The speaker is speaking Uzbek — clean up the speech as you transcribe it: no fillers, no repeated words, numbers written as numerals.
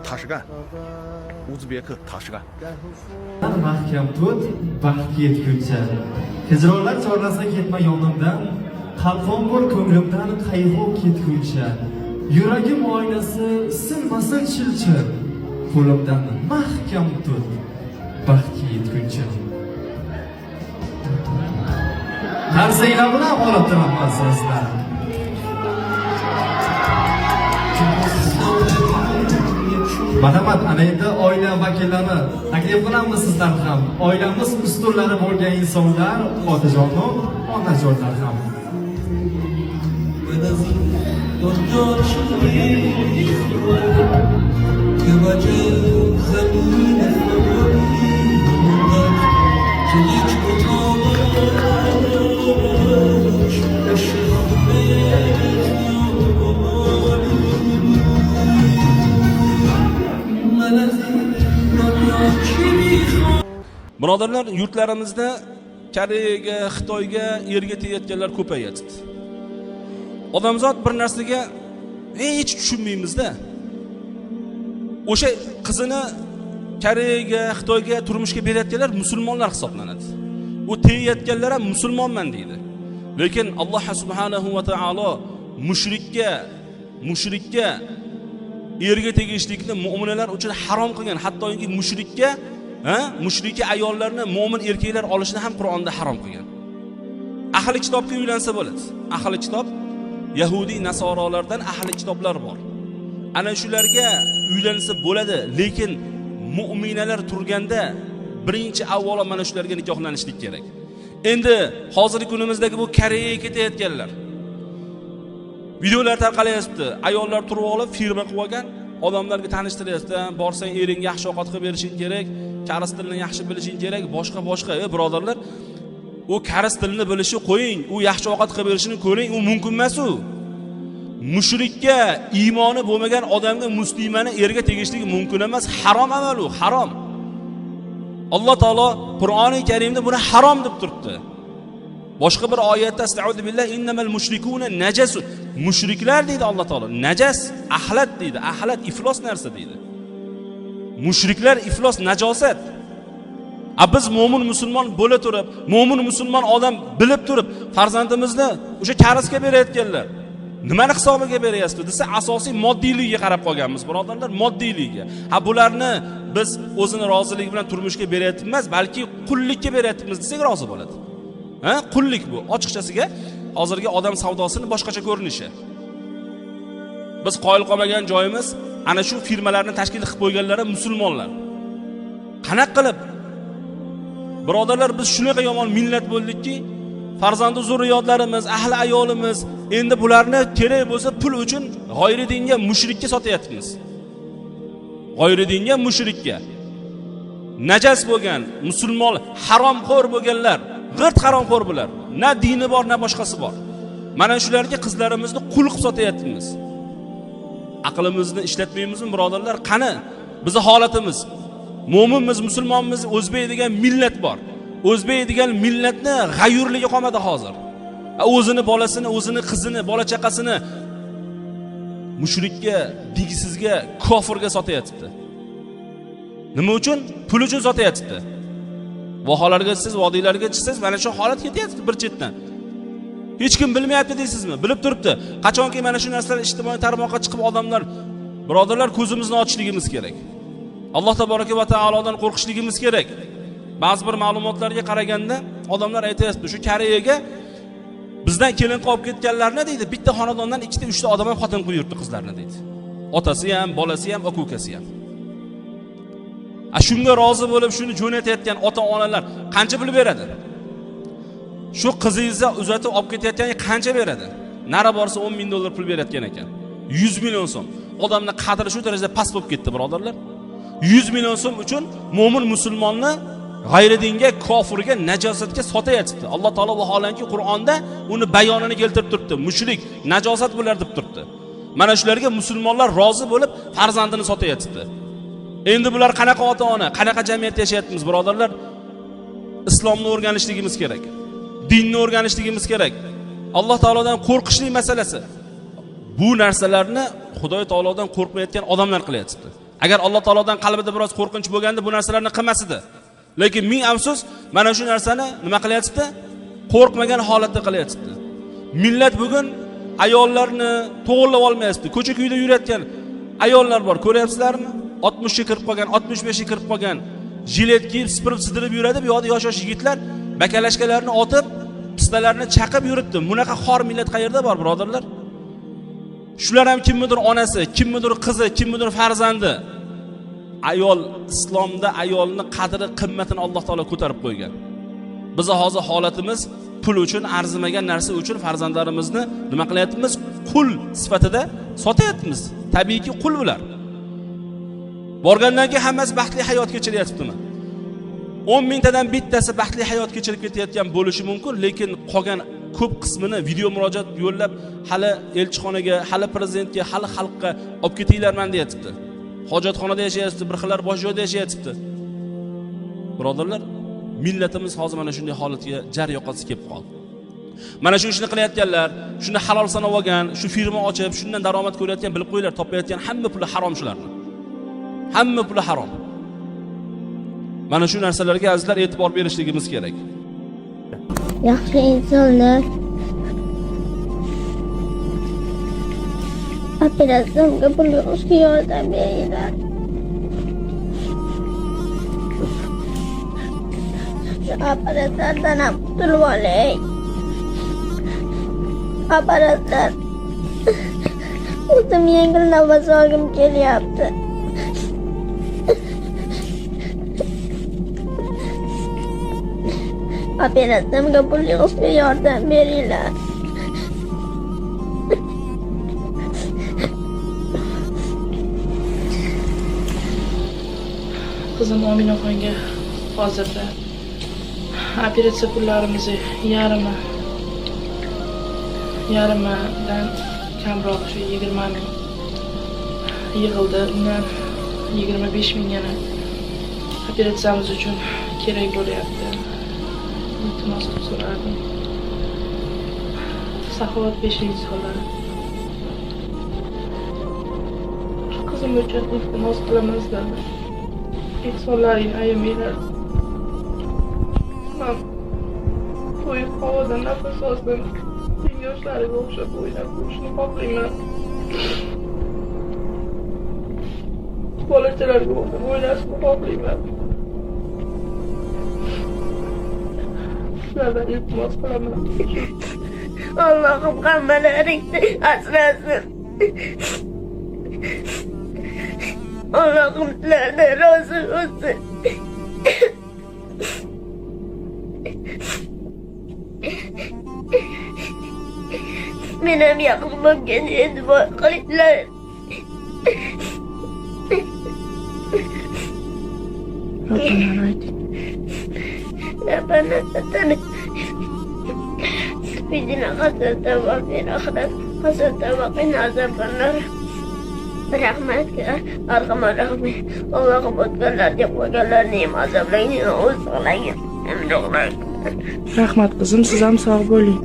Tashgan. O'zbeki Tashgan. Mahkam tut, baxtga yetguncha. Hijronlar chorrasiga ketma yonimdan, qalqon bor ko'nglimdan qayg'u ketguncha. Yuragim oynasi sinmasin chilchir. Qo'limdan mahkam tut, baxtga yetguncha. Tarzinglar bilan olib turaman sizlar. Marhamat, ana endi oila vakillari taklif qilamiz sizlarni ham. Oilamiz ustunlari bo'lgan insonlar, otajonim, onajonlar ham. Birodarlar, yurtlarimizda Koreyaga, Xitoyga erga tegayotganlar ko'payadi. Odamzod bir narsaga hech tushunmaymiz-da. O'sha qizini Koreyaga, Xitoyga turmushga berayotganlar musulmonlar hisoblanadi. U tegayotganlar ham musulmonman deydi. Lekin Alloh subhanahu va taolo mushrikka erga tegishlikni mu'minlar uchun harom qilgan. Hattoki mushrika ayollarni mu'min erkaklar olishni ham Qur'onda harom qilgan. Ahli kitobga uylansa bo'ladi. Ahli kitob Yahudi, Nasorolardan ahli kitoblar bor. Ana shularga uylansa bo'ladi, lekin mu'minalar turganda birinchi avvalo mana shularga nikohlanishlik kerak. Endi hozirgi kunimizdagi bu Koreyaga ketayotganlar videolar tarqalayapti. Ayollar turib olib firma qilib olgan, odamlarga tanishtiryapti. Borsang ering yaxshi ovqat qilib berishing kerak, karis tilini yaxshi bilishing kerak, boshqa. Birodarlar, u karis tilini bilishi qo'ying, u yaxshi ovqat qilib berishini ko'ring, u mumkin emas u. Mushrikka, iymoni bo'lmagan odamga muslimani erga tegishligi mumkin emas, harom amal u, harom. Alloh taolo Qur'oni Karimda buni harom deb turibdi. Boshqa bir oyatda astag'firu billah innamal mushrikuna najasun. Mushriklar deydi Alloh taolo. Najas, ahlat deydi. Ahlat iflos narsa deydi. Mushriklar iflos, najosat. Biz mo'min musulmon bo'la turib, mo'min musulmon odam bilib turib, farzandimizni o'sha karisga berayotganlar. Nimani hisobiga beryapsiz desa, asosiy moddiyligiga qarab qolganmiz, birodarlar, moddiyligiga. Bularni biz o'zini roziligi bilan turmushga beryapmiz, balki qullikka beryapmiz desak rozi bo'ladi. Qullik bu. Ochiqchasiga hozirgi odam savdosini boshqacha ko'rinishi. Biz qoyil qolmagan joyimiz ana shu firmalarni tashkil qilib qo'yganlari musulmonlar. Qanaqa qilib? Birodarlar, biz shunaqa yomon millat bo'ldikki, farzandi zurriyotlarimiz, ahli ayolimiz endi bularni kerak bo'lsa pul uchun g'oyri dinga, mushrikka sotyapmiz. G'oyri dinga, mushrikka. Najas bo'lgan, musulmon, haromxo'r bo'lganlar, g'irt haromxo'r bular. Na dini bor, na boshqasi bor. Mana shularga qizlarimizni qul qilib sotyapmiz. Aqlimizni ishlatmaymizmi, birodarlar? Qani bizning holatimiz? Mo'minmiz, musulmonmiz, o'zbek degan millat bor. O'zbek degan millatni g'ayurligi qolmadi hozir. O'zini bolasini, o'zini qizini, bola chaqasini mushrikka, dinsizga, kofirga sotyapti. Nima uchun? Pul uchun sotyapti. Vohalarga chiqsiz, vodiylarga chiqsiz, mana shu holat ketyapti bir chetdan. Hech kim bilmayapti deysizmi? Bilib turibdi. Qachonki mana shu narsalar ijtimoiy tarmoqqa chiqib odamlar, birodarlar, ko'zimizni ochishligimiz kerak. Alloh taboraka va taolodan qo'rqishligimiz kerak. Ba'zi bir ma'lumotlarga qaraganda odamlar aytayapti, shu Koreyaga bizdan kelin qolib ketganlarni deydi, bitta xonadondan 2-3 ta odam ham xotin qo'yib yurtdi qizlarni deydi. Otasi ham, bolasi ham, aka-ukasi ham. Shunga rozi bo'lib shuni jo'natayotgan ota-onalar qancha pul beradi? Shu qizingizni uzatib olib ketayotganiga qancha beradi? Nari borsa 10 ming dollar pul berayotgan ekan. 100 million so'm. Odamning qadri shu darajada past bo'lib ketdi, birodarlar. 100 million so'm uchun mo'min musulmonni g'ayri dinga, kofirga, najosatga sotyapti. Alloh taolo vaholanki Qur'onda uni bayonini keltirib turibdi. Mushrik, najosat bo'lar deb turibdi. Mana shularga musulmonlar rozi bo'lib farzandini sotyapti. Endi bular qanaqa ota-ona, qanaqa jamiyatda yashayapmiz, birodarlar? Islomni o'rganishligimiz kerak. Dinni o'rganishligimiz kerak. Alloh taolodan qo'rqishlik masalasi. bu narsalarni Xudoy taolodan qo'rqmayotgan odamlar qilyapti. Agar Alloh taolodan qalbida biroz qo'rqinch bo'lganda bu narsalarni qilmas edi. Lekin ming afsus, mana shu narsani nima qilyapti? Qo'rqmagan holatda qilyapti. Millat bugun ayollarni to'g'rilab olmayapti. Ko'cha-ko'yda yurayotgan ayollar bor, ko'ryapsizlarmi? 60 ga kirib qolgan, 65 ga kirib qolgan, jilet kiyib, sidirib yuradi. Bu yoqda yosh yigitlar bakalashkalarni otib, pistalarni chaqib yuribdi. Bunaqa xor millat qayerda bor, birodarlar? Shular ham kimnidir onasi, kimnidir qizi, kimnidir farzandi. Ayol, islomda ayolni qadri, qimmatini Alloh taolo ko'tarib qo'ygan. Biz hozir holatimiz pul uchun, arzimagan narsa uchun farzandlarimizni nima qilyapmiz? Qul sifatida sotyapmiz. Tabiiyki qul bular. Borgandan keyin hammasi baxtli hayot kechiryaptimi? 10 mingtadan bittasi baxtli hayot kechirib ketayotgan bo'lishi mumkin, lekin qolgan ko'p qismini video murojaat yo'llab, hali elchixonaga, hali prezidentga, hali xalqqa olib ketinglarman deyapti. Hojatxonada yashayapti, bir xillar bosh joyda yashayapti. Birodarlar, millatimiz hozir mana shunday holatga jar yoqasi kelib qoldi. Mana shu ishni qilayotganlar, shuni halol sanab olgan, shu firma ochib, shundan daromad ko'rayotgan, bilib qo'yinglar, topayotgan hamma puli harom shularni. Hamma puli harom. Mana shu narsalarga azizlar e'tibor berishligimiz kerak. Yaxshi insonlar operatsiyamga pul yig'ishga yordam beringlar. Operatsiyadan ham qutulib olay. Operatsiya o'zim yengil nafas olgim kelyapti. Operatsiyamga pul yig'ishga yordam beringlar. Qizim Ominaxonga hozirda operatsiya pullarimizni yarimidan kamroq shu 20 ming yig'ildi. Undan 25 ming yana operatsiyamiz uchun kerak bo'lyapti. Iltimos qilib so'radim. Saxovat 5-chi xola. Qizim uchun iltimos qilamiz dedi. Ehsonlaring ayamanglar. Men to'yib havodan nafas olsam, yoshlariga o'xshab o'ynab yurishni xohlayman. Bolachalarga o'xshab o'ynashni xohlayman. Sizlardan iltimos qilaman. Allohim hammalaringni asrasin. Allohim sizlardan rozi bo'lsin. Men ham yaqin bo'lgan e'tibor qilinglar. Rabbana ayting. Rabbana satana. Bidina hasanatan va fil akhirati hasanatan va qina azabannar. Rahmatga arhamar rahim. Allohim o'tganlarga qo'yganlarni ham azoblayni, o'z qilingin. Rahmat qizim, siz ham sog' bo'ling.